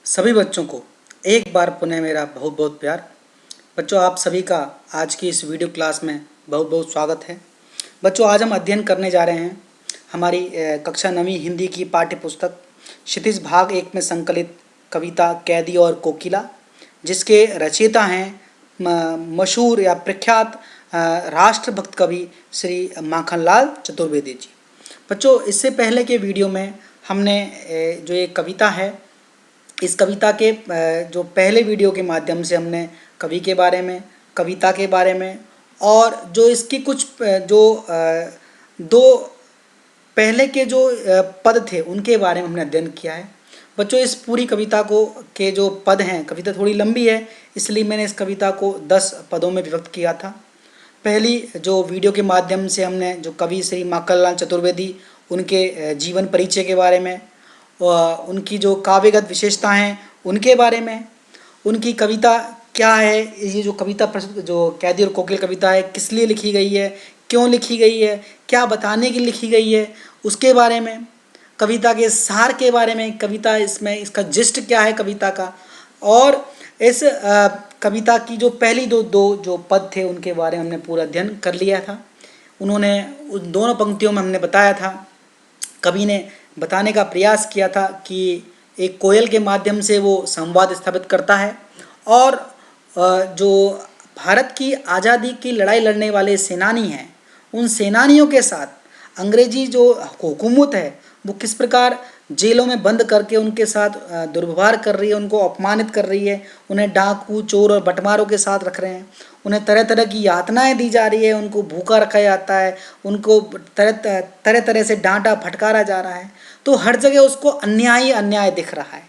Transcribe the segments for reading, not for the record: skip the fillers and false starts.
सभी बच्चों को एक बार पुनः मेरा बहुत बहुत प्यार। बच्चों, आप सभी का आज की इस वीडियो क्लास में बहुत बहुत स्वागत है। बच्चों, आज हम अध्ययन करने जा रहे हैं हमारी कक्षा 9वीं हिंदी की पाठ्य पुस्तक क्षितिज भाग 1 में संकलित कविता कैदी और कोकिला, जिसके रचयिता हैं मशहूर या प्रख्यात राष्ट्रभक्त कवि श्री माखनलाल चतुर्वेदी जी। बच्चों, इससे पहले के वीडियो में हमने जो ये कविता है, इस कविता के जो पहले वीडियो के माध्यम से हमने कवि के बारे में, कविता के बारे में और जो इसकी कुछ जो दो पहले के जो पद थे उनके बारे में हमने अध्ययन किया है। बच्चों, इस पूरी कविता को के जो पद हैं, कविता थोड़ी लंबी है इसलिए मैंने इस कविता को 10 पदों में विभक्त किया था। पहली जो वीडियो के माध्यम से हमने जो कवि श्री माखनलाल चतुर्वेदी उनके जीवन परिचय के बारे में, उनकी जो काव्यगत विशेषता हैं उनके बारे में, उनकी कविता क्या है, ये जो कविता प्रस्तुत जो कैदी और कोकिल कविता है किस लिए लिखी गई है, क्यों लिखी गई है, क्या बताने के लिए लिखी गई है, उसके बारे में, कविता के सार के बारे में, कविता इसमें इसका जिस्ट क्या है कविता का, और इस कविता की जो पहली दो जो पद थे उनके बारे में हमने पूरा अध्ययन कर लिया था। उन्होंने उन दोनों पंक्तियों में हमने बताया था, कवि ने बताने का प्रयास किया था कि एक कोयल के माध्यम से वो संवाद स्थापित करता है और जो भारत की आज़ादी की लड़ाई लड़ने वाले सेनानी हैं उन सेनानियों के साथ अंग्रेजी जो हुकूमत है वो किस प्रकार जेलों में बंद करके उनके साथ दुर्व्यवहार कर रही है, उनको अपमानित कर रही है, उन्हें डाकू, चोर और बटमारों के साथ रख रहे हैं, उन्हें तरह तरह की यातनाएं दी जा रही है, उनको भूखा रखा जाता है, उनको तरह तरह से डांटा फटकारा जा रहा है। तो हर जगह उसको अन्याय अन्याय दिख रहा है।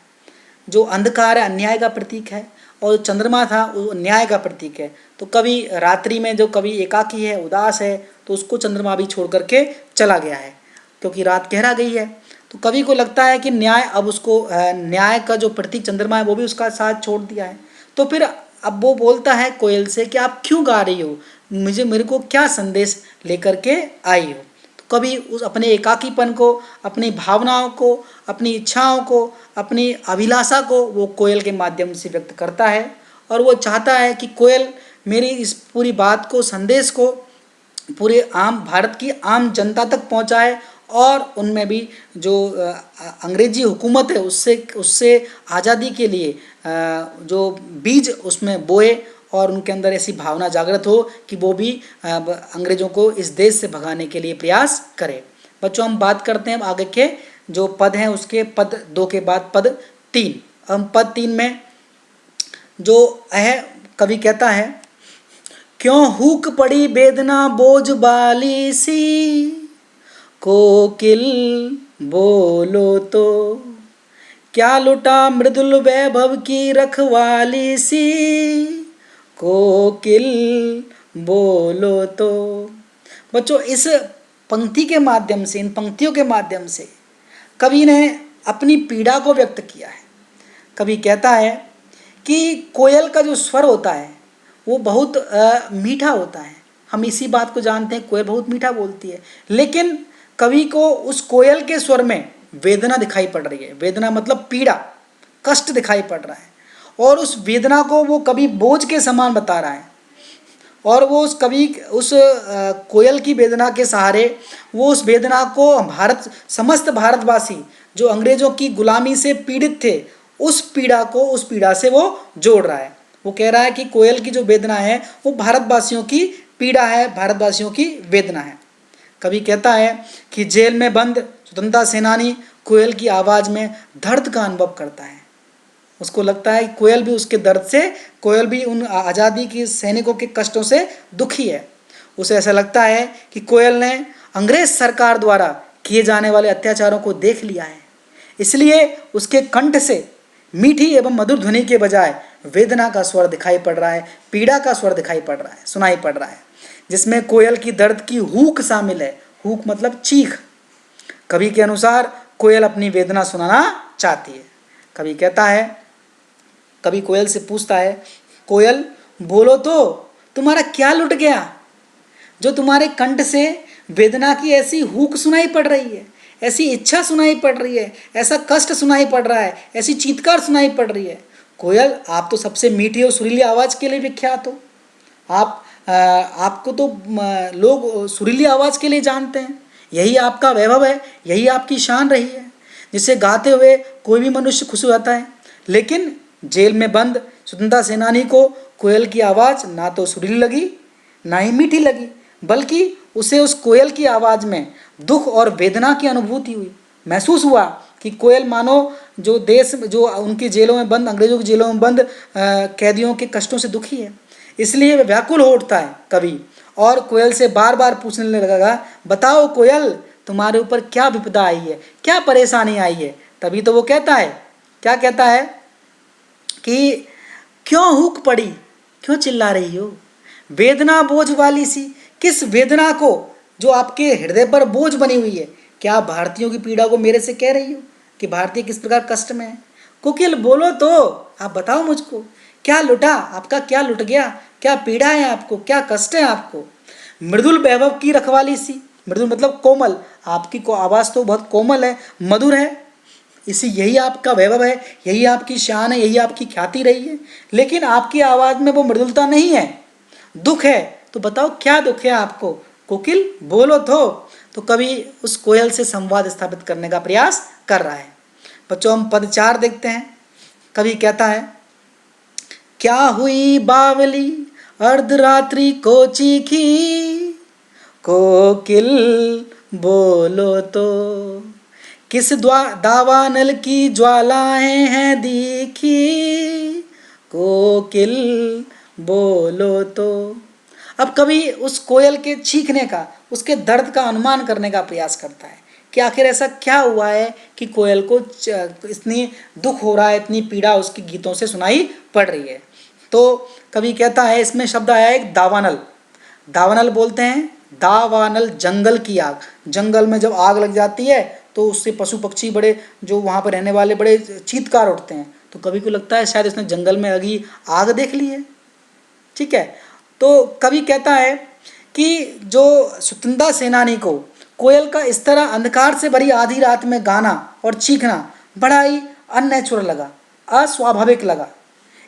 जो अंधकार है अन्याय का प्रतीक है और चंद्रमा था वो न्याय का प्रतीक है। तो कवि रात्रि में जो कवि एकाकी है, उदास है, तो उसको चंद्रमा भी छोड़ करके चला गया है क्योंकि रात गहरा गई है। तो कवि को लगता है कि न्याय अब उसको न्याय का जो प्रतीक चंद्रमा है वो भी उसका साथ छोड़ दिया है। तो फिर अब वो बोलता है कोयल से कि आप क्यों गा रही हो, मेरे को क्या संदेश लेकर के आई हो। तो कवि उस अपने एकाकीपन को, अपनी भावनाओं को, अपनी इच्छाओं को, अपनी अभिलाषा को वो कोयल के माध्यम से व्यक्त करता है और वो चाहता है कि कोयल मेरी इस पूरी बात को, संदेश को पूरे आम भारत की आम जनता तक पहुंचाए और उनमें भी जो अंग्रेजी हुकूमत है उससे आज़ादी के लिए जो बीज उसमें बोए और उनके अंदर ऐसी भावना जागृत हो कि वो भी अंग्रेज़ों को इस देश से भगाने के लिए प्रयास करें। बच्चों, हम बात करते हैं आगे के जो पद हैं उसके, पद 2 के बाद पद 3। हम पद 3 में जो है कवि कहता है, क्यों हुक पड़ी वेदना बोझ बाली सी, कोकिल बोलो तो, क्या लुटा मृदुल वैभव की रखवाली सी, कोकिल बोलो तो। बच्चों, इस पंक्ति के माध्यम से, इन पंक्तियों के माध्यम से कवि ने अपनी पीड़ा को व्यक्त किया है। कवि कहता है कि कोयल का जो स्वर होता है वो बहुत मीठा होता है। हम इसी बात को जानते हैं, कोयल बहुत मीठा बोलती है, लेकिन कवि को उस कोयल के स्वर में वेदना दिखाई पड़ रही है। वेदना मतलब पीड़ा, कष्ट दिखाई पड़ रहा है और उस वेदना को वो कवि बोझ के समान बता रहा है और वो उस कवि उस कोयल की वेदना के सहारे वो उस वेदना को समस्त भारतवासी जो अंग्रेजों की गुलामी से पीड़ित थे उस पीड़ा से वो जोड़ रहा है। वो कह रहा है कि कोयल की जो वेदना है वो भारतवासियों की पीड़ा है, भारतवासियों की वेदना है। कवि कहता है कि जेल में बंद स्वतंत्रता सेनानी कोयल की आवाज़ में दर्द का अनुभव करता है। उसको लगता है कि कोयल भी उसके दर्द से, कोयल भी उन आज़ादी की सैनिकों के कष्टों से दुखी है। उसे ऐसा लगता है कि कोयल ने अंग्रेज सरकार द्वारा किए जाने वाले अत्याचारों को देख लिया है, इसलिए उसके कंठ से मीठी एवं मधुर ध्वनि के बजाय वेदना का स्वर दिखाई पड़ रहा है, पीड़ा का स्वर दिखाई पड़ रहा है, सुनाई पड़ रहा है, जिसमें कोयल की दर्द की हूक शामिल है। हूक मतलब चीख। कवि के अनुसार कोयल अपनी वेदना सुनाना चाहती है। कवि कहता है, कवि कोयल से पूछता है, कोयल बोलो तो, तुम्हारा क्या लुट गया जो तुम्हारे कंठ से वेदना की ऐसी हूक सुनाई पड़ रही है, ऐसी इच्छा सुनाई पड़ रही है, ऐसा कष्ट सुनाई पड़ रहा है, ऐसी चीत्कार सुनाई पड़ रही है। कोयल, आप तो सबसे मीठी और सुरीली आवाज़ के लिए विख्यात हो। आपको तो लोग सुरीली आवाज़ के लिए जानते हैं। यही आपका वैभव है, यही आपकी शान रही है, जिसे गाते हुए कोई भी मनुष्य खुश हो जाता है। लेकिन जेल में बंद स्वतंत्रता सेनानी को कोयल की आवाज़ ना तो सुरीली लगी, ना ही मीठी लगी, बल्कि उसे उस कोयल की आवाज़ में दुख और वेदना की अनुभूति हुई। महसूस हुआ कि कोयल मानो जो उनकी जेलों में बंद, अंग्रेजों की जेलों में बंद कैदियों के कष्टों से दुखी है। इसलिए वह व्याकुल हो उठता है कवि, और कोयल से बार बार पूछने लगा, बताओ कोयल, तुम्हारे ऊपर क्या विपदा आई है, क्या परेशानी आई है। तभी तो वो कहता है, क्या कहता है कि क्यों हुक पड़ी, क्यों चिल्ला रही हो, वेदना बोझ वाली सी, किस वेदना को जो आपके हृदय पर बोझ बनी हुई है। क्या भारतीयों की पीड़ा को मेरे से कह रही हो कि भारतीय किस प्रकार कष्ट में है। कोकिल बोलो तो, आप बताओ मुझको, क्या लुटा आपका, क्या लुट गया, क्या पीड़ा है आपको, क्या कष्ट है आपको। मृदुल वैभव की रखवाली सी, मृदुल मतलब कोमल, आपकी को आवाज़ तो बहुत कोमल है, मधुर है, यही आपका वैभव है, यही आपकी शान है, यही आपकी ख्याति रही है। लेकिन आपकी आवाज़ में वो मृदुलता नहीं है, दुख है। तो बताओ क्या दुख है आपको, कोकिल बोलो तो कवि उस कोयल से संवाद स्थापित करने का प्रयास कर रहा है। बच्चों, हम पद 4 देखते हैं। कवि कहता है, क्या हुई बावली अर्धरात्रि को चीखी, कोकिल बोलो तो, किस दावानल की ज्वालाएं हैं दिखी, कोकिल बोलो तो। अब कवि उस कोयल के चीखने का, उसके दर्द का अनुमान करने का प्रयास करता है कि आखिर ऐसा क्या हुआ है कि कोयल को इतनी दुख हो रहा है, इतनी पीड़ा उसके गीतों से सुनाई पड़ रही है। तो कवि कहता है, इसमें शब्द आया एक दावानल। दावानल बोलते हैं, दावानल जंगल की आग। जंगल में जब आग लग जाती है तो उससे पशु पक्षी बड़े, जो वहाँ पर रहने वाले, बड़े चीत्कार उठते हैं। तो कवि को लगता है शायद उसने जंगल में लगी आग देख ली है। ठीक है, तो कवि कहता है कि जो स्वतंत्रता सेनानी को कोयल का इस तरह अंधकार से भरी आधी रात में गाना और चीखना बड़ा ही अननेचुरल लगा, अस्वाभाविक लगा।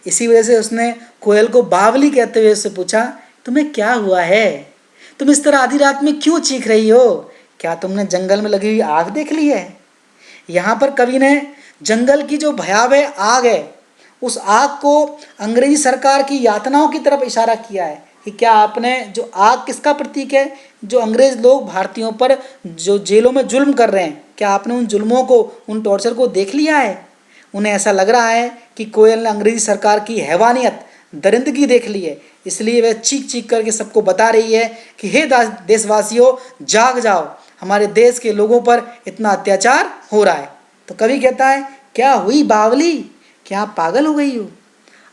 इसी वजह से उसने कोयल को बावली कहते हुए उससे पूछा, तुम्हें क्या हुआ है, तुम इस तरह आधी रात में क्यों चीख रही हो, क्या तुमने जंगल में लगी हुई आग देख ली है। यहाँ पर कवि ने जंगल की जो भयावह आग है, उस आग को अंग्रेजी सरकार की यातनाओं की तरफ इशारा किया है कि क्या आपने, जो आग किसका प्रतीक है, जो अंग्रेज लोग भारतीयों पर जो जेलों में जुल्म कर रहे हैं, क्या आपने उन जुल्मों को, उन टॉर्चर को देख लिया है। उन्हें ऐसा लग रहा है कि कोयल ने अंग्रेजी सरकार की हैवानियत, दरिंदगी देख ली है। इसलिए वह चीख चीख करके सबको बता रही है कि हे देशवासियों, जाग जाओ, हमारे देश के लोगों पर इतना अत्याचार हो रहा है। तो कवि कहता है, क्या हुई बावली, क्या आप पागल हो गई हो,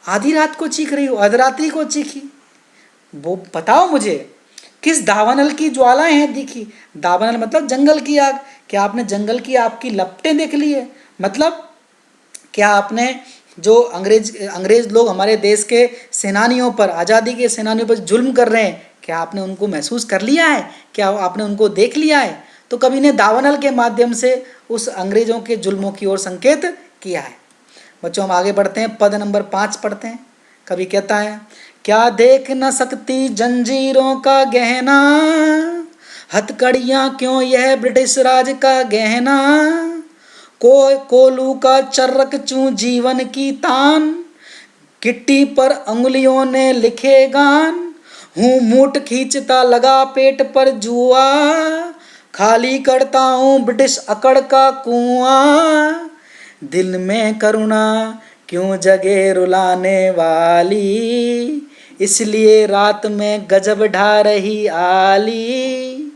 आधी रात को चीख रही हो, अर्धरात्रि को चीखी। वो बताओ मुझे, किस दावानल की ज्वालाएं हैं दिखी। दावानल मतलब जंगल की आग। क्या आपने जंगल की आग की लपटें देख ली है, मतलब क्या आपने जो अंग्रेज लोग हमारे देश के सेनानियों पर, आज़ादी के सेनानियों पर जुल्म कर रहे हैं, क्या आपने उनको महसूस कर लिया है, क्या आपने उनको देख लिया है। तो कवि ने दावानल के माध्यम से उस अंग्रेजों के जुल्मों की ओर संकेत किया है। बच्चों, हम आगे बढ़ते हैं, पद नंबर 5 पढ़ते हैं। कवि कहता है, क्या देख न सकती जंजीरों का गहना, हथकड़ियाँ क्यों यह ब्रिटिश राज का गहना, कोलू का चर्रक चूं जीवन की तान, गिट्टी पर अंगुलियों ने लिखे गान, हूँ मूठ खींचता लगा पेट पर जुआ, खाली करता हूँ ब्रिटिश अकड़ का कुआं, दिल में करुणा क्यों जगे रुलाने वाली, इसलिए रात में गजब ढा रही आली।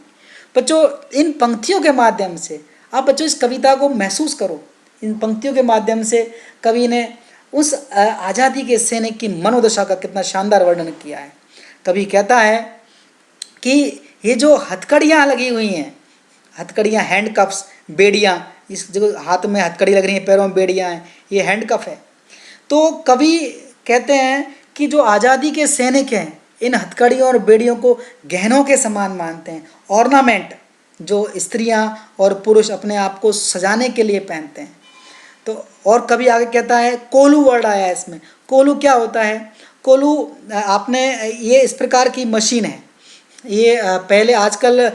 बच्चों, इन पंक्तियों के माध्यम से आप बच्चों इस कविता को महसूस करो। इन पंक्तियों के माध्यम से कवि ने उस आज़ादी के सैनिक की मनोदशा का कितना शानदार वर्णन किया है। कवि कहता है कि ये जो हथकड़ियाँ लगी हुई हैं, हथकड़ियाँ, हैंडकफ्स, बेड़ियाँ, इस जो हाथ में हथकड़ी लग रही हैं, पैरों में बेड़ियाँ हैं, ये हैंडकफ है। तो कवि कहते हैं कि जो आज़ादी के सैनिक हैं, इन हथकड़ियों और बेड़ियों को गहनों के समान मानते हैं, ऑर्नामेंट, जो स्त्रियां और पुरुष अपने आप को सजाने के लिए पहनते हैं। तो और कभी आगे कहता है कोलू वर्ड आया है इसमें। कोलू क्या होता है? कोलू आपने ये इस प्रकार की मशीन है। ये पहले आजकल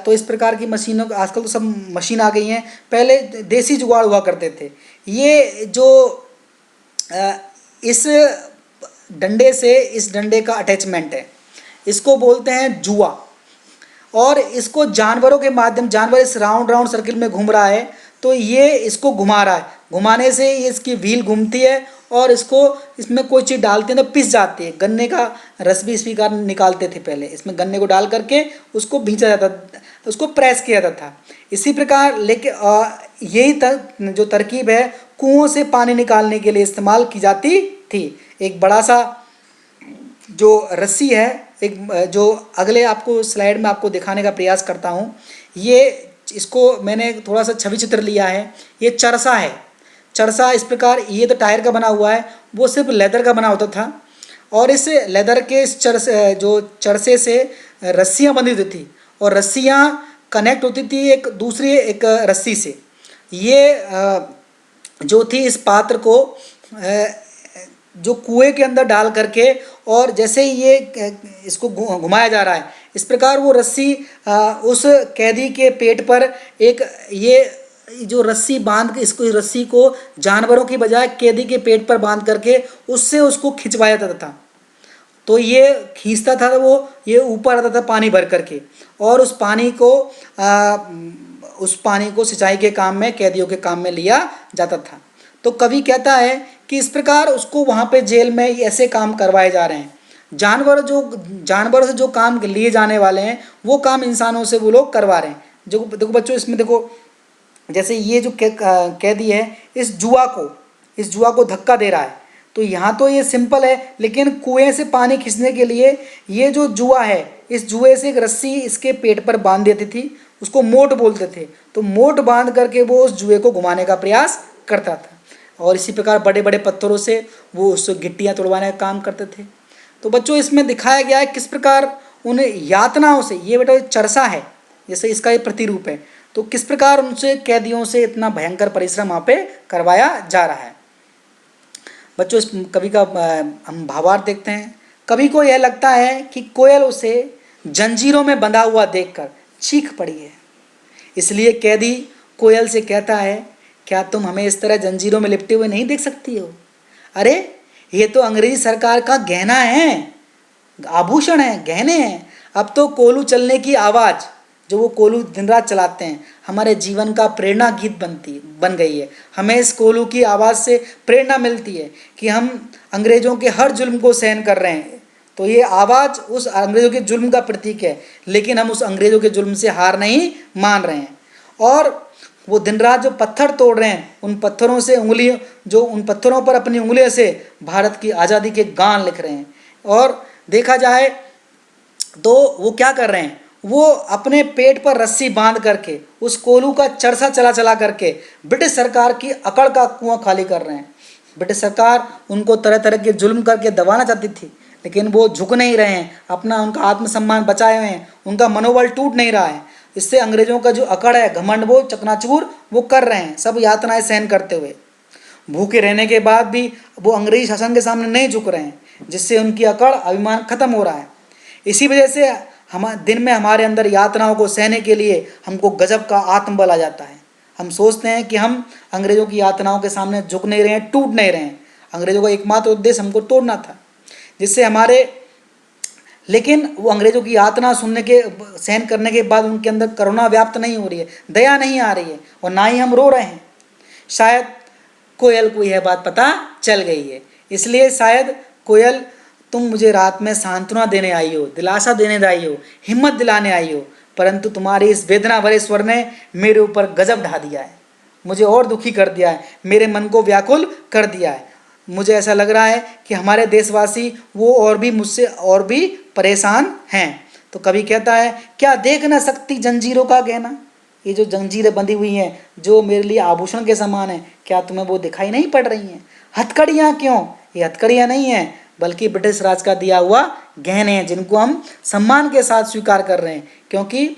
तो इस प्रकार की मशीनों आजकल तो सब मशीन आ गई हैं। पहले देसी जुगाड़ हुआ करते थे। ये जो इस डंडे से इस डंडे का अटैचमेंट है, इसको बोलते हैं जुआ। और इसको जानवरों के माध्यम, जानवर इस राउंड राउंड सर्किल में घूम रहा है तो ये इसको घुमा रहा है, घुमाने से ये इसकी व्हील घूमती है और इसको इसमें कोई चीज़ डालते हैं तो पिस जाती है। गन्ने का रस भी इस प्रकार निकालते थे पहले, इसमें गन्ने को डाल करके उसको भींचा जाता, उसको प्रेस किया जाता था। इसी प्रकार लेके यही जो तरकीब है कुओं से पानी निकालने के लिए इस्तेमाल की जाती थी। एक बड़ा सा जो रस्सी है, एक जो अगले आपको स्लाइड में आपको दिखाने का प्रयास करता हूँ, ये इसको मैंने थोड़ा सा छवि चित्र लिया है। ये चरसा है। चरसा इस प्रकार, ये तो टायर का बना हुआ है, वो सिर्फ लेदर का बना होता था और इस लेदर के इस जो चरसे से रस्सियाँ बंधी होती थी और रस्सियाँ कनेक्ट होती थी एक दूसरी एक रस्सी से। ये जो थी इस पात्र को जो कुएं के अंदर डाल करके और जैसे ही ये इसको घुमाया जा रहा है, इस प्रकार वो रस्सी उस कैदी के पेट पर एक ये जो रस्सी बांध के, इसको रस्सी को जानवरों की बजाय कैदी के पेट पर बांध करके उससे उसको खिंचवाया जाता था। तो ये खींचता था, वो ये ऊपर आता था पानी भर करके और उस पानी को सिंचाई के काम में, कैदियों के काम में लिया जाता था। तो कवि कहता है कि इस प्रकार उसको वहाँ पे जेल में ऐसे काम करवाए जा रहे हैं। जानवरों से जो काम लिए जाने वाले हैं वो काम इंसानों से वो लोग करवा रहे हैं। जो देखो बच्चों, इसमें देखो जैसे ये जो कैदी है इस जुआ को धक्का दे रहा है। तो यहाँ तो ये सिंपल है, लेकिन कुएं से पानी खींचने के लिए ये जो जुआ है, इस जुए से एक रस्सी इसके पेट पर बांध देती थी, उसको मोट बोलते थे। तो मोट बांध करके वो उस जुए को घुमाने का प्रयास करता था और इसी प्रकार बड़े बड़े पत्थरों से वो उस गिट्टियाँ तोड़वाने का काम करते थे। तो बच्चों इसमें दिखाया गया है किस प्रकार उन यातनाओं से, ये बेटा चरसा है जैसे इसका ये प्रतिरूप है, तो किस प्रकार उनसे कैदियों से इतना भयंकर परिश्रम वहाँ पे करवाया जा रहा है। बच्चों इस कवि का हम भावार्थ देखते हैं। कवि को यह लगता है कि कोयल उसे जंजीरों में बंधा हुआ देखकर चीख पड़ी है, इसलिए कैदी कोयल से कहता है, क्या तुम हमें इस तरह जंजीरों में लिपटे हुए नहीं देख सकती हो? अरे ये तो अंग्रेजी सरकार का गहना है, आभूषण है, गहने हैं। अब तो कोलू चलने की आवाज़, जो वो कोलू दिन रात चलाते हैं, हमारे जीवन का प्रेरणा गीत बन गई है। हमें इस कोलू की आवाज़ से प्रेरणा मिलती है कि हम अंग्रेज़ों के हर जुल्म को सहन कर रहे हैं। तो ये आवाज़ उस अंग्रेज़ों के जुल्म का प्रतीक है, लेकिन हम उस अंग्रेज़ों के जुल्म से हार नहीं मान रहे हैं। और वो दिन रात जो पत्थर तोड़ रहे हैं, उन पत्थरों से उन पत्थरों पर अपनी उंगलियों से भारत की आज़ादी के गान लिख रहे हैं। और देखा जाए तो वो क्या कर रहे हैं, वो अपने पेट पर रस्सी बांध करके उस कोलू का चरसा चला करके ब्रिटिश सरकार की अकड़ का कुआं खाली कर रहे हैं। ब्रिटिश सरकार उनको तरह तरह के जुल्म करके दबाना चाहती थी, लेकिन वो झुक नहीं रहे हैं, अपना उनका आत्मसम्मान बचाए हुए हैं, उनका मनोबल टूट नहीं रहा है। इससे अंग्रेजों का जो अकड़ है, घमंड, वो चकनाचूर वो कर रहे हैं, सब यातनाएं सहन करते हुए। भूखे रहने के बाद भी वो अंग्रेजी शासन के सामने नहीं झुक रहे हैं, जिससे उनकी अकड़, अभिमान खत्म हो रहा है। इसी वजह से दिन में हमारे अंदर यातनाओं को सहने के लिए हमको गजब का आत्मबल आ जाता है। हम सोचते हैं कि हम अंग्रेजों की यातनाओं के सामने झुक नहीं रहे हैं, टूट नहीं रहे हैं। अंग्रेजों का एकमात्र उद्देश्य हमको तोड़ना था, जिससे लेकिन वो अंग्रेजों की यातना सहन करने के बाद उनके अंदर करुणा व्याप्त नहीं हो रही है, दया नहीं आ रही है और ना ही हम रो रहे हैं। शायद कोयल को यह बात पता चल गई है, इसलिए शायद कोयल तुम मुझे रात में सांत्वना देने आई हो, दिलासा देने आई हो, हिम्मत दिलाने आई हो, परंतु तुम्हारी इस वेदना भरे स्वर ने मेरे ऊपर गजब ढा दिया है, मुझे और दुखी कर दिया है, मेरे मन को व्याकुल कर दिया है। मुझे ऐसा लग रहा है कि हमारे देशवासी वो और भी मुझसे और भी परेशान हैं। तो कवि कहता है, क्या देख न सकती जंजीरों का गहना? ये जो जंजीरें बंधी हुई हैं, जो मेरे लिए आभूषण के समान है, क्या तुम्हें वो दिखाई नहीं पड़ रही हैं? हथकड़ियाँ क्यों? ये हथकड़ियाँ नहीं हैं, बल्कि ब्रिटिश राज का दिया हुआ गहने हैं, जिनको हम सम्मान के साथ स्वीकार कर रहे हैं, क्योंकि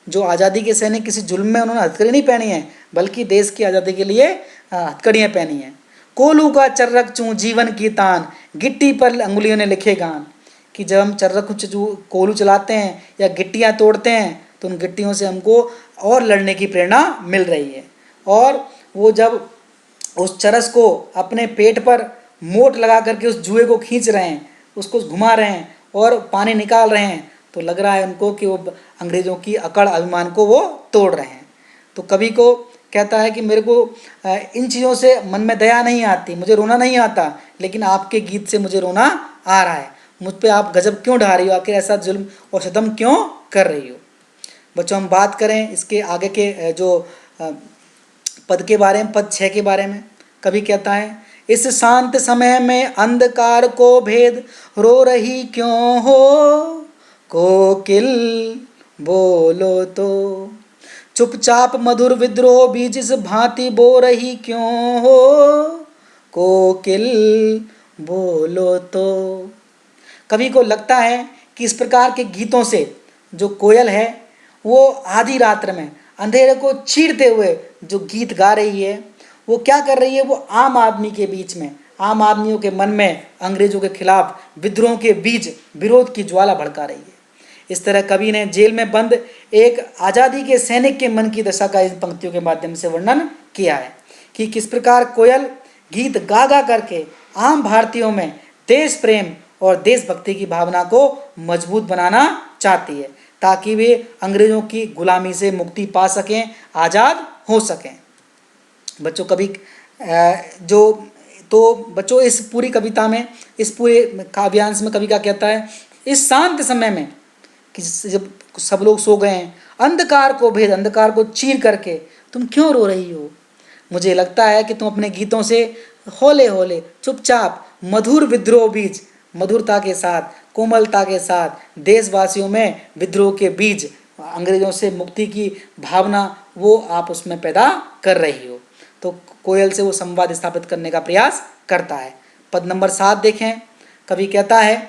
जो आज़ादी के सैनिक किसी जुल्म में उन्होंने हथकड़ी नहीं पहनी है, बल्कि देश की आज़ादी के लिए हथकड़ियाँ पहनी हैं। कोलू का चर्रक चूँ जीवन की तान, गिट्टी पर अंगुलियों ने लिखे गान। कि जब हम चर्रक कोलू चलाते हैं या गिट्टियाँ तोड़ते हैं तो उन गिट्टियों से हमको और लड़ने की प्रेरणा मिल रही है। और वो जब उस चरस को अपने पेट पर मोट लगा करके उस जुए को खींच रहे हैं, उसको घुमा रहे हैं और पानी निकाल रहे हैं, तो लग रहा है उनको कि वो अंग्रेज़ों की अकड़ अभिमान को वो तोड़ रहे हैं। तो कवि को कहता है कि मेरे को इन चीज़ों से मन में दया नहीं आती, मुझे रोना नहीं आता, लेकिन आपके गीत से मुझे रोना आ रहा है। मुझ पे आप गजब क्यों ढा रही हो, आखिर ऐसा जुल्म और सितम क्यों कर रही हो। बच्चों, हम बात करें इसके आगे के जो पद के बारे में, पद 6 के बारे में, कवि कहता है, इस शांत समय में अंधकार को भेद रो रही क्यों हो, कोकिल बोलो तो चुपचाप मधुर विद्रोह बीज इस भांति बो रही क्यों हो, कोकिल बोलो तो। कवि को लगता है कि इस प्रकार के गीतों से जो कोयल है वो आधी रात्र में अंधेरे को चीरते हुए जो गीत गा रही है, वो क्या कर रही है, वो आम आदमी के बीच में, आम आदमियों के मन में अंग्रेजों के खिलाफ विद्रोह के बीज विरोध की ज्वाला भड़का रही है। इस तरह कवि ने जेल में बंद एक आज़ादी के सैनिक के मन की दशा का इन पंक्तियों के माध्यम से वर्णन किया है कि किस प्रकार कोयल गीत गा गा करके आम भारतीयों में देश प्रेम और देशभक्ति की भावना को मजबूत बनाना चाहती है, ताकि वे अंग्रेज़ों की गुलामी से मुक्ति पा सकें, आज़ाद हो सकें। बच्चों, कवि जो तो बच्चों इस पूरी कविता में, इस पूरे काव्यांश में कवि क्या कहता है, इस शांत समय में कि जब सब लोग सो गए हैं, अंधकार को भेद, अंधकार को चीर करके तुम क्यों रो रही हो। मुझे लगता है कि तुम अपने गीतों से हौले हौले चुपचाप मधुर विद्रोह बीज, मधुरता के साथ, कोमलता के साथ देशवासियों में विद्रोह के बीज, अंग्रेज़ों से मुक्ति की भावना वो आप उसमें पैदा कर रही हो। तो कोयल से वो संवाद स्थापित करने का प्रयास करता है। पद नंबर 7 देखें, कवि कहता है,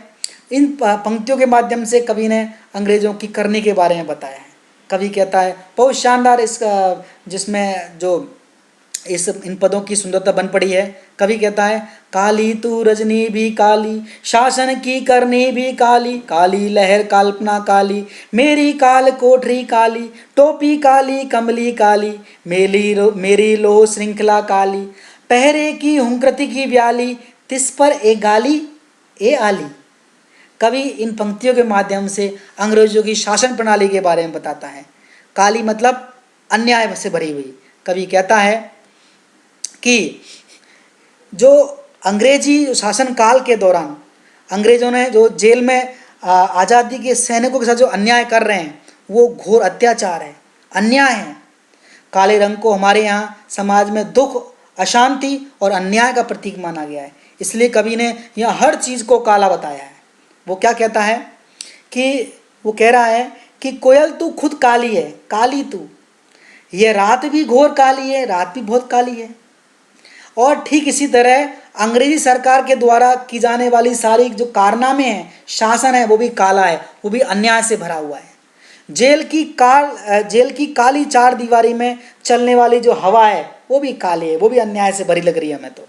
इन पंक्तियों के माध्यम से कवि ने अंग्रेज़ों की करनी के बारे में बताया है। कवि कहता है, बहुत शानदार इसका जिसमें जो इन पदों की सुंदरता बन पड़ी है। कवि कहता है, काली तू रजनी भी काली, शासन की करनी भी काली, काली लहर कल्पना काली, मेरी काल कोठरी काली, टोपी काली कमली काली, मेरी लो श्रृंखला काली, पहरे की हुंकृति की व्याली, तिस पर ए गाली ए आली। कवि इन पंक्तियों के माध्यम से अंग्रेजों की शासन प्रणाली के बारे में बताता है। काली मतलब अन्याय से भरी हुई। कवि कहता है कि जो अंग्रेजी शासन काल के दौरान अंग्रेज़ों ने जो जेल में आज़ादी के सैनिकों के साथ जो अन्याय कर रहे हैं, वो घोर अत्याचार है, अन्याय है। काले रंग को हमारे यहाँ समाज में दुख, अशांति और अन्याय का प्रतीक माना गया है, इसलिए कवि ने यहाँ हर चीज़ को काला बताया है। वो क्या कहता है कि वो कह रहा है कि कोयल तू खुद काली है, काली तू, ये रात भी घोर काली है, रात भी बहुत काली है। और ठीक इसी तरह अंग्रेजी सरकार के द्वारा की जाने वाली सारी जो कारनामे हैं, शासन है, वो भी काला है, वो भी अन्याय से भरा हुआ है। जेल की काली चार दीवारी में चलने वाली जो हवा है वो भी काली है, वो भी अन्याय से भरी लग रही है हमें। तो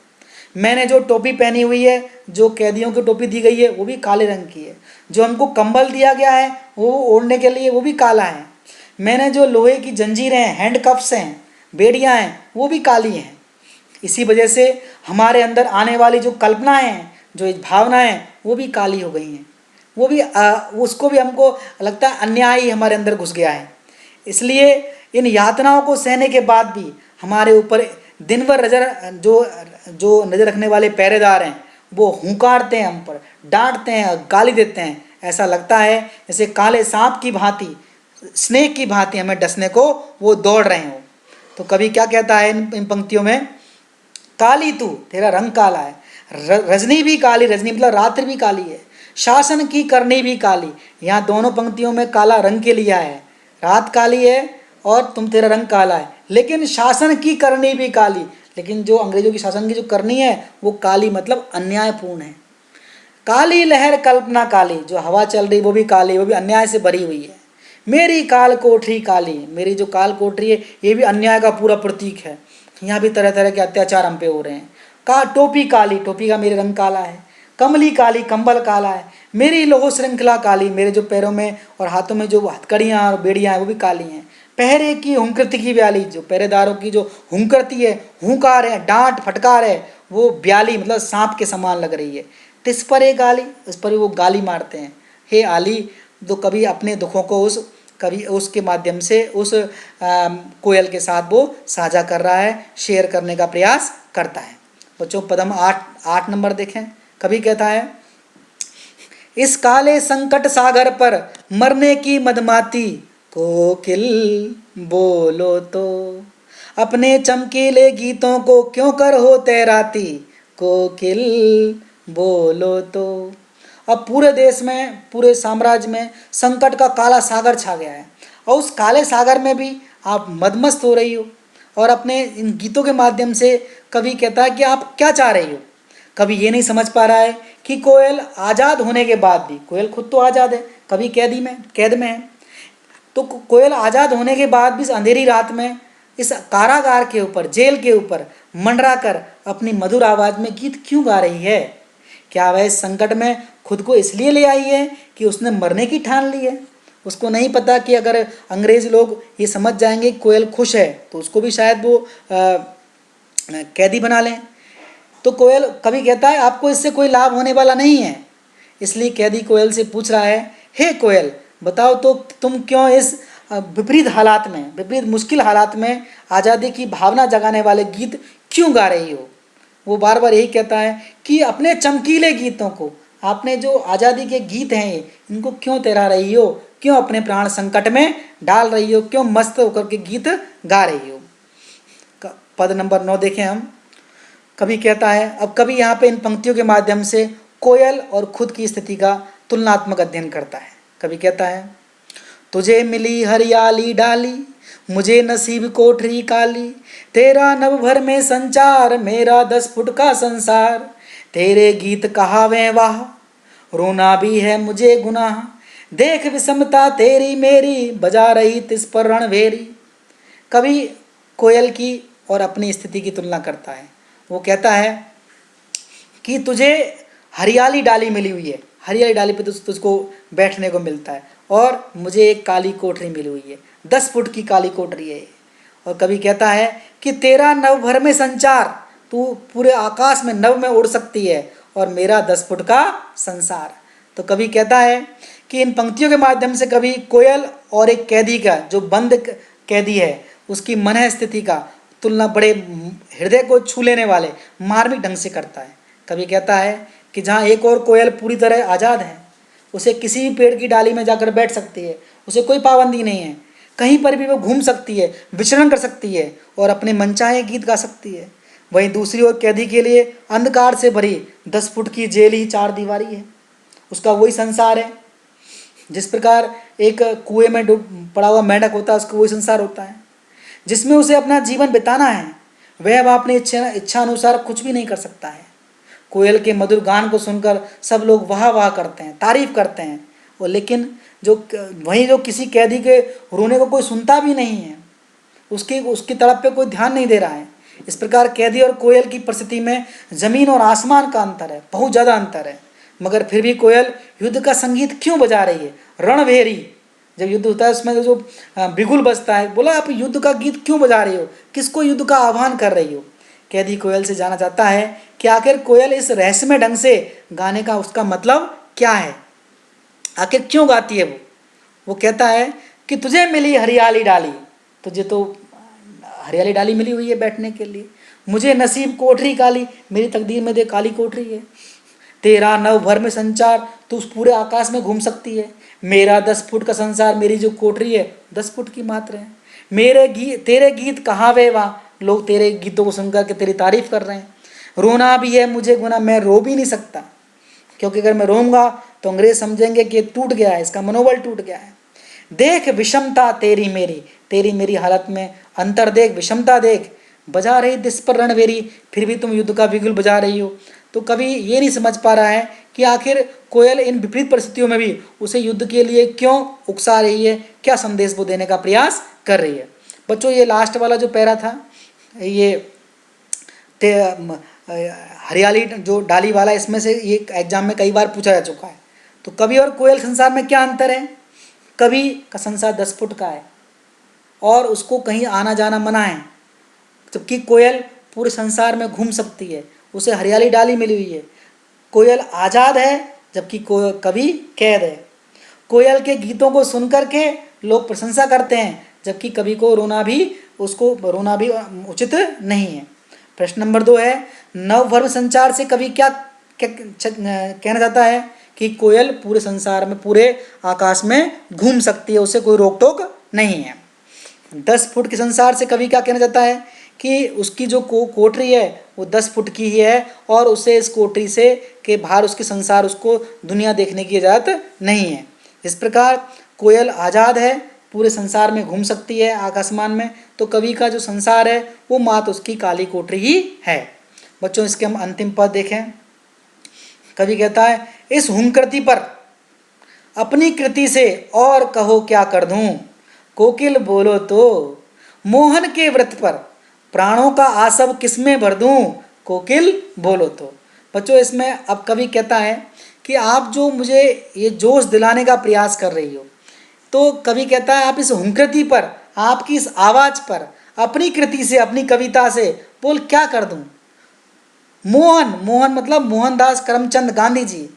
मैंने जो टोपी पहनी हुई है, जो कैदियों की टोपी दी गई है, वो भी काले रंग की है। जो हमको कंबल दिया गया है वो ओढ़ने के लिए, वो भी काला है। मैंने जो लोहे की जंजीरें हैं, हैंडकफ्स हैं, बेड़ियाँ हैं, वो भी काली हैं। इसी वजह से हमारे अंदर आने वाली जो कल्पनाएं हैं, जो भावनाएं हैं, वो भी काली हो गई हैं। वो भी उसको भी हमको लगता है अन्याय ही हमारे अंदर घुस गया है। इसलिए इन यातनाओं को सहने के बाद भी हमारे ऊपर दिन भर जो नज़र रखने वाले पहरेदार हैं, वो हुंकारते हैं, हम पर डांटते हैं, गाली देते हैं। ऐसा लगता है जैसे काले सांप की भांति, स्नेक की भांति हमें डसने को वो दौड़ रहे हों। तो कवि क्या कहता है इन पंक्तियों में, काली तू, तेरा रंग काला है, रजनी भी काली, रजनी मतलब रात्रि भी काली है, शासन की करनी भी काली। यहाँ दोनों पंक्तियों में काला रंग के लिया है, रात काली है और तेरा रंग काला है, लेकिन शासन की करनी भी काली। लेकिन जो अंग्रेजों की शासन की जो करनी है वो काली मतलब अन्यायपूर्ण है। काली लहर कल्पना काली, जो हवा चल रही वो भी काली, वो भी अन्याय से भरी हुई है। मेरी काल कोठरी काली, मेरी जो काल कोठरी है ये भी अन्याय का पूरा प्रतीक है। यहाँ भी तरह तरह के अत्याचार हम पे हो रहे हैं। का टोपी काली, टोपी का मेरे रंग काला है। कमली काली, कंबल काला है। मेरी लोह श्रृंखला काली, मेरे जो पैरों में और हाथों में जो हथकड़ियाँ और बेड़ियाँ हैं वो भी काली हैं। पहरे की हुंकृति की ब्याली, जो पहरेदारों की जो हुंकृति है, हुंकार है, डांट फटकार है, वो ब्याली मतलब सांप के समान लग रही है। तिस पर एक गाली, उस पर वो गाली मारते हैं। हे आली, तो कभी अपने दुखों को कभी उसके माध्यम से उस कोयल के साथ वो साझा कर रहा है, शेयर करने का प्रयास करता है। बच्चों पदम 8 नंबर देखें। कभी कहता है, इस काले संकट सागर पर मरने की मदमाती, कोकिल बोलो तो अपने चमकीले गीतों को क्यों कर हो तैराती, कोकिल बोलो तो। अब पूरे देश में, पूरे साम्राज्य में संकट का काला सागर छा गया है और उस काले सागर में भी आप मदमस्त हो रही हो और अपने इन गीतों के माध्यम से कवि कहता है कि आप क्या चाह रही हो। कभी ये नहीं समझ पा रहा है कि कोयल आज़ाद होने के बाद भी, कोयल खुद तो आज़ाद है, कभी कैद में है, तो कोयल आज़ाद होने के बाद भी इस अंधेरी रात में इस कारागार के ऊपर, जेल के ऊपर मंडरा कर अपनी मधुर आवाज़ में गीत क्यों गा रही है। क्या वह इस संकट में खुद को इसलिए ले आई है कि उसने मरने की ठान ली है। उसको नहीं पता कि अगर अंग्रेज लोग ये समझ जाएंगे कोयल खुश है तो उसको भी शायद वो कैदी बना लें। तो कोयल कभी कहता है आपको इससे कोई लाभ होने वाला नहीं है। इसलिए कैदी कोयल से पूछ रहा है, हे कोयल बताओ तो तुम क्यों इस विपरीत हालात में, विपरीत मुश्किल हालात में आज़ादी की भावना जगाने वाले गीत क्यों गा रही हो। वो बार बार यही कहता है कि अपने चमकीले गीतों को, आपने जो आज़ादी के गीत हैं इनको क्यों तैरा रही हो, क्यों अपने प्राण संकट में डाल रही हो, क्यों मस्त होकर के गीत गा रही हो। पद नंबर 9 देखें हम। कभी कहता है, अब कभी यहाँ पे इन पंक्तियों के माध्यम से कोयल और खुद की स्थिति का तुलनात्मक अध्ययन करता है। कभी कहता है, तुझे मिली हरियाली डाली, मुझे नसीब कोठरी काली, तेरा नभ भर में संचार, मेरा 10 फुट का संसार, तेरे गीत कहावे वाह, रोना भी है मुझे गुनाह, देख विषमता तेरी मेरी, बजा रही तिस पर रणभेरी। कभी कोयल की और अपनी स्थिति की तुलना करता है। वो कहता है कि तुझे हरियाली डाली मिली हुई है, हरियाली डाली पे तुझको बैठने को मिलता है, और मुझे एक काली कोठरी मिली हुई है, 10 फुट की काली कोठरी है। और कभी कहता है कि तेरा नभ भर में संचार, तू पूरे आकाश में नभ में उड़ सकती है, और मेरा 10 फुट का संसार। तो कभी कहता है कि इन पंक्तियों के माध्यम से कभी कोयल और एक कैदी का, जो बंद कैदी है, उसकी मन स्थिति का तुलना बड़े हृदय को छू लेने वाले मार्मिक ढंग से करता है। कभी कहता है कि जहाँ एक और कोयल पूरी तरह आज़ाद है, उसे किसी भी पेड़ की डाली में जाकर बैठ सकती है, उसे कोई पाबंदी नहीं है, कहीं पर भी वो घूम सकती है, विचरण कर सकती है और अपने मनचाहे गीत गा सकती है। वहीं दूसरी ओर कैदी के लिए अंधकार से भरी 10 फुट की जेल ही 4 दीवारी है, उसका वही संसार है। जिस प्रकार एक कुएं में पड़ा हुआ मेंढक होता है, उसका वही संसार होता है जिसमें उसे अपना जीवन बिताना है। वह अब अपनी इच्छा अनुसार कुछ भी नहीं कर सकता है। कोयल के मधुर गान को सुनकर सब लोग वाह वाह करते हैं, तारीफ करते हैं, और लेकिन जो किसी कैदी के रोने को कोई सुनता भी नहीं है, उसकी तड़प पे कोई ध्यान नहीं दे रहा है। इस प्रकार कैदी और कोयल की परिस्थिति में जमीन और आसमान का अंतर है, बहुत ज़्यादा अंतर है। मगर फिर भी कोयल युद्ध का संगीत क्यों बजा रही है। रणभेरी, जब युद्ध होता है उसमें जो बिगुल बजता है, बोला आप युद्ध का गीत क्यों बजा रही हो, किसको युद्ध का आह्वान कर रही हो। कैदी कोयल से जानना चाहता है कि आखिर कोयल इस रहस्यमय ढंग से गाने का उसका मतलब क्या है, आखिर क्यों गाती है वो कहता है कि तुझे मिली हरियाली डाली, तुझे तो हरियाली डाली मिली हुई है बैठने के लिए, मुझे नसीब कोठरी काली, मेरी तकदीर में दे काली कोठरी है, तेरा नव भर में संचार, तू उस पूरे आकाश में घूम सकती है, मेरा 10 फुट का संसार, मेरी जो कोठरी है 10 फुट की मात्र है, तेरे गीत कहाँ वे वाह, लोग तेरे गीतों को सुनकर के तेरी तारीफ कर रहे हैं, रोना भी है मुझे गुना, मैं रो भी नहीं सकता, क्योंकि अगर मैं रोऊंगा तो अंग्रेज समझेंगे कि टूट गया है, इसका मनोबल टूट गया है। देख विषमता तेरी मेरी हालत में अंतर देख, विषमता देख, बजा रही दिस पर रणवेरी, फिर भी तुम युद्ध का बिगुल बजा रही हो। तो कभी ये नहीं समझ पा रहा है कि आखिर कोयल इन विपरीत परिस्थितियों में भी उसे युद्ध के लिए क्यों उकसा रही है, क्या संदेश वो देने का प्रयास कर रही है। बच्चों ये लास्ट वाला जो पैरा था, ये हरियाली जो डाली वाला, इसमें से ये एग्जाम में कई बार पूछा जा चुका है। तो कवि और कोयल संसार में क्या अंतर है? कवि का संसार 10 फुट का है और उसको कहीं आना जाना मना है, जबकि कोयल पूरे संसार में घूम सकती है, उसे हरियाली डाली मिली हुई है। कोयल आज़ाद है जबकि कवि कैद है। कोयल के गीतों को सुन करके लोग प्रशंसा करते हैं, जबकि कवि को रोना भी उचित नहीं है। प्रश्न नंबर 2 है, नववर्म संचार से कवि क्या कहना चाहता है? कि कोयल पूरे संसार में, पूरे आकाश में घूम सकती है, उसे कोई रोक टोक नहीं है। 10 फुट के संसार से कवि क्या कहना चाहता है? कि उसकी जो कोठरी है वो 10 फुट की ही है और उसे इस कोठरी से के बाहर उसके संसार, उसको दुनिया देखने की इजाज़त नहीं है। इस प्रकार कोयल आज़ाद है, पूरे संसार में घूम सकती है आकाशमान में, तो कवि का जो संसार है वो मात्र उसकी काली कोठरी ही है। बच्चों इसके हम अंतिम पद देखें। कवि कहता है, इस हुंकृति पर अपनी कृति से और कहो क्या कर दूं, कोकिल बोलो तो मोहन के व्रत पर प्राणों का आसव किसमें भर दूं, कोकिल बोलो तो। बच्चों इसमें अब कवि कहता है कि आप जो मुझे ये जोश दिलाने का प्रयास कर रही हो, तो कवि कहता है आप इस हुंकृति पर, आपकी इस आवाज़ पर, अपनी कृति से, अपनी कविता से बोल क्या कर दूं। मोहन मतलब मोहनदास करमचंद गांधी जी,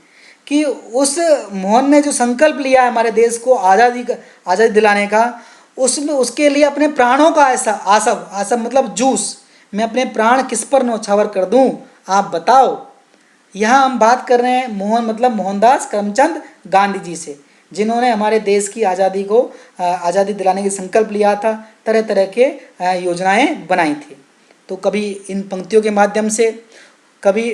कि उस मोहन ने जो संकल्प लिया है हमारे देश को आज़ादी दिलाने का, उसमें उसके लिए अपने प्राणों का ऐसा आसव मतलब जूस, मैं अपने प्राण किस पर न्यौछावर कर दूं, आप बताओ। यहाँ हम बात कर रहे हैं मोहन मतलब मोहनदास करमचंद गांधी जी से, जिन्होंने हमारे देश की आज़ादी दिलाने की संकल्प लिया था, तरह तरह के योजनाएं बनाई थी। तो कभी इन पंक्तियों के माध्यम से कभी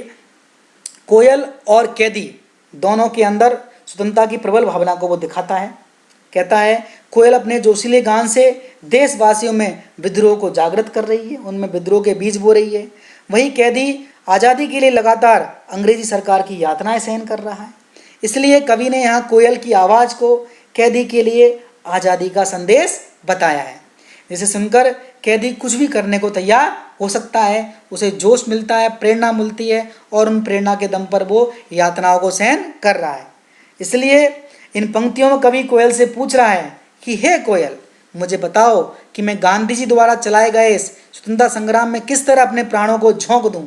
कोयल और कैदी दोनों के अंदर स्वतंत्रता की प्रबल भावना को वो दिखाता है। कहता है, कोयल अपने जोशीले गान से देशवासियों में विद्रोह को जागृत कर रही है, उनमें विद्रोह के बीज बो रही है। वहीं कैदी आज़ादी के लिए लगातार अंग्रेजी सरकार की यातनाएं सहन कर रहा है। इसलिए कवि ने यहाँ कोयल की आवाज़ को कैदी के लिए आज़ादी का संदेश बताया है, जिसे सुनकर कैदी कुछ भी करने को तैयार हो सकता है, उसे जोश मिलता है, प्रेरणा मिलती है और उन प्रेरणा के दम पर वो यातनाओं को सहन कर रहा है। इसलिए इन पंक्तियों में कवि कोयल से पूछ रहा है कि हे कोयल, मुझे बताओ कि मैं गांधी जी द्वारा चलाए गए इस स्वतंत्रता संग्राम में किस तरह अपने प्राणों को झोंक दूं।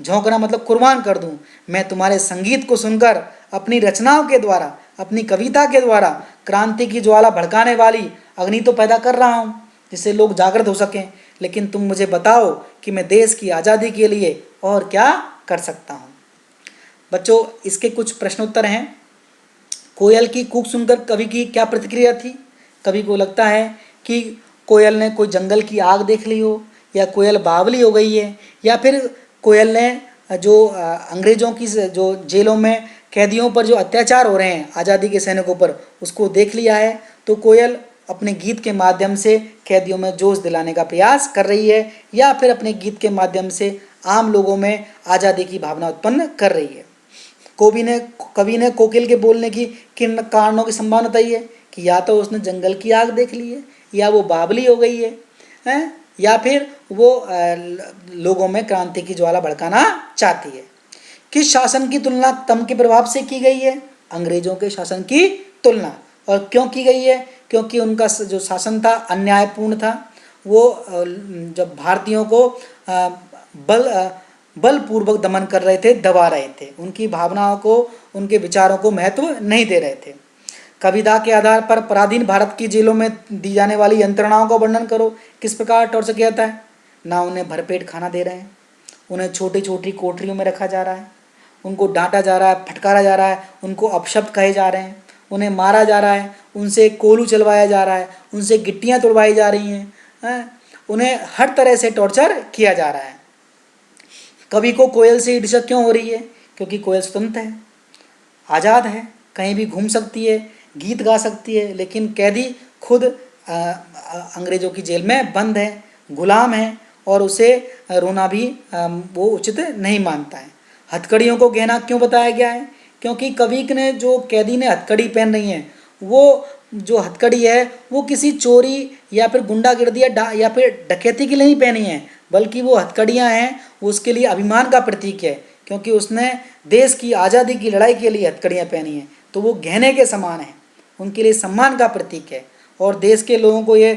झोंकना मतलब कुर्बान कर दूं। मैं तुम्हारे संगीत को सुनकर, अपनी रचनाओं के द्वारा, अपनी कविता के द्वारा क्रांति की ज्वाला भड़काने वाली अग्नि तो पैदा कर रहा हूँ, जिससे लोग जागृत हो सकें। लेकिन तुम मुझे बताओ कि मैं देश की आज़ादी के लिए और क्या कर सकता हूँ। बच्चों इसके कुछ प्रश्नोत्तर हैं। कोयल की कूक सुनकर कवि की क्या प्रतिक्रिया थी? कवि को लगता है कि कोयल ने कोई जंगल की आग देख ली हो, या कोयल बावली हो गई है, या फिर कोयल ने जो अंग्रेज़ों की जो जेलों में कैदियों पर जो अत्याचार हो रहे हैं आज़ादी के सैनिकों पर, उसको देख लिया है। तो कोयल अपने गीत के माध्यम से कैदियों में जोश दिलाने का प्रयास कर रही है, या फिर अपने गीत के माध्यम से आम लोगों में आज़ादी की भावना उत्पन्न कर रही है। कवि ने कोकिल के बोलने की किन कारणों की संभावना बताई है? कि या तो उसने जंगल की आग देख ली है, या वो बावली हो गई है, या फिर वो लोगों में क्रांति की ज्वाला भड़काना चाहती है। किस शासन की तुलना तम के प्रभाव से की गई है? अंग्रेजों के शासन की तुलना। और क्यों की गई है? क्योंकि उनका जो शासन था अन्यायपूर्ण था। वो जब भारतीयों को बलपूर्वक दमन कर रहे थे, दबा रहे थे, उनकी भावनाओं को, उनके विचारों को महत्व नहीं दे रहे थे। कविता के आधार पर पराधीन भारत की जेलों में दी जाने वाली यंत्रणाओं का वर्णन करो। किस प्रकार टॉर्चर किया जाता है? ना उन्हें भरपेट खाना दे रहे हैं, उन्हें छोटी छोटी कोठरियों में रखा जा रहा है, उनको डांटा जा रहा है, फटकारा जा रहा है, उनको अपशब्द कहे जा रहे हैं, उन्हें मारा जा रहा है, उनसे कोलू चलवाया जा रहा है, उनसे गिट्टियाँ तोड़वाई जा रही हैं, उन्हें हर तरह से टॉर्चर किया जा रहा है। कवि को कोयल से ईर्ष्या क्यों हो रही है? क्योंकि कोयल स्वतंत्र है, आज़ाद है, कहीं भी घूम सकती है, गीत गा सकती है। लेकिन कैदी खुद अंग्रेज़ों की जेल में बंद है, गुलाम है, और उसे रोना भी वो उचित नहीं मानता है। हथकड़ियों को गहना क्यों बताया गया है? क्योंकि कवि ने जो कैदी ने हथकड़ी पहन रही है, वो जो हथकड़ी है वो किसी चोरी या फिर गुंडागिर्दी या फिर डकैती के लिए नहीं पहनी है, बल्कि वो हथकड़ियाँ हैं वो उसके लिए अभिमान का प्रतीक है, क्योंकि उसने देश की आज़ादी की लड़ाई के लिए हथकड़ियाँ पहनी हैं। तो वो गहने के समान है, उनके लिए सम्मान का प्रतीक है और देश के लोगों को ये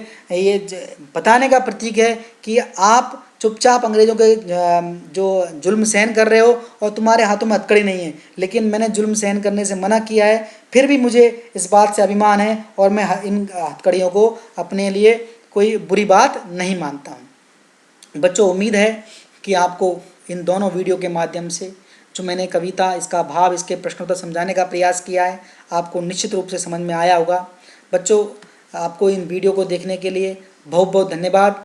बताने का प्रतीक है कि आप चुपचाप अंग्रेज़ों के जो जुल्म सहन कर रहे हो और तुम्हारे हाथों में हथकड़ी नहीं है, लेकिन मैंने जुल्म सहन करने से मना किया है, फिर भी मुझे इस बात से अभिमान है और मैं इन हथकड़ियों को अपने लिए कोई बुरी बात नहीं मानता हूँ। बच्चों, उम्मीद है कि आपको इन दोनों वीडियो के माध्यम से जो मैंने कविता, इसका भाव, इसके प्रश्नोत्तर समझाने का प्रयास किया है, आपको निश्चित रूप से समझ में आया होगा। बच्चों, आपको इन वीडियो को देखने के लिए बहुत बहुत धन्यवाद।